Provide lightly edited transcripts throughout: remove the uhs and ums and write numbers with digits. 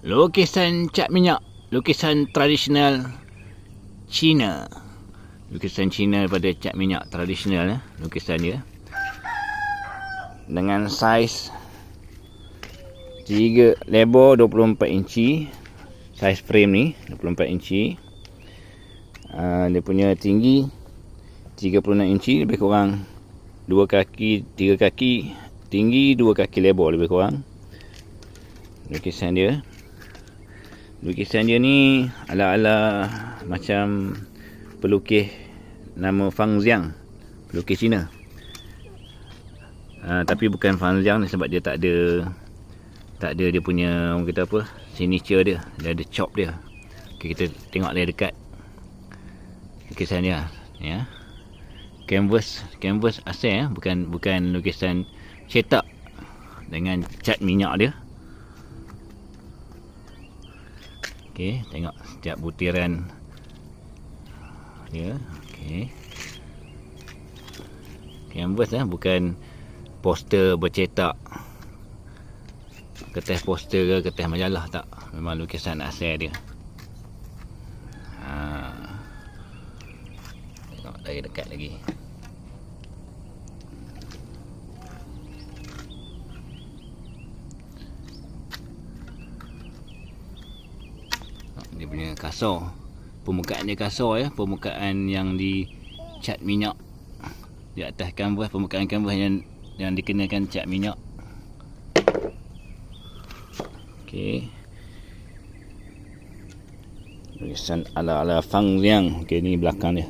Lukisan cat minyak, lukisan tradisional Cina. Lukisan Cina daripada cat minyak tradisional, lukisan dia. Dengan saiz 3 lebar 24 inci. Saiz frame ni 24 inci. Dia punya tinggi 36 inci, lebih kurang 2 kaki, 3 kaki tinggi, 2 kaki lebar lebih kurang. Lukisan dia ni ala-ala macam pelukis nama Fang Xiang, pelukis Cina. Tapi bukan Fang Xiang ni sebab dia tak ada dia punya, orang kata apa, signature dia. Dia ada chop dia. Okay, kita tengok dari dekat lukisan dia ya. Canvas asal bukan lukisan cetak dengan cat minyak dia. Okey, tengok setiap butiran dia. Okey. Canvas bukan poster bercetak. Kertas poster ke kertas majalah, tak. Memang lukisan asal dia. Tengok dari dekat lagi. Dia punya kasar, permukaan dia kasar ya, permukaan yang dicat minyak di atas kanvas, permukaan kanvas yang dikenakan cat minyak. Okey. Lukisan ala-ala Fang Xiang. Okey, ni belakang dia.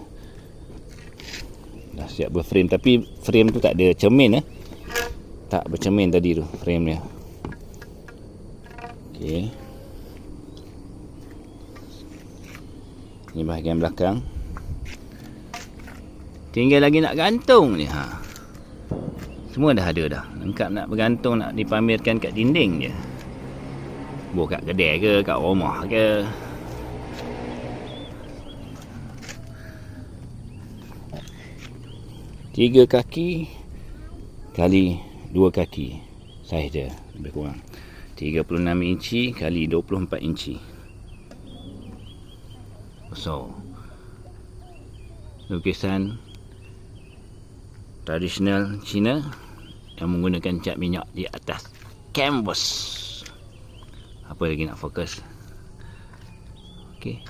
Dah siap berframe, tapi frame tu tak ada cermin tak bercermin tadi tu frame dia. Okey. Ni bahagian belakang. Tinggal lagi nak gantung ni. Semua dah ada dah. Lengkap nak bergantung, nak dipamerkan kat dinding je. Buat kat kedai ke, kat rumah ke. Tiga kaki kali 2 kaki. Saiz dia lebih kurang 36 inci kali 24 inci. So, lukisan tradisional Cina yang menggunakan cat minyak di atas canvas. Apa lagi nak fokus? Okey.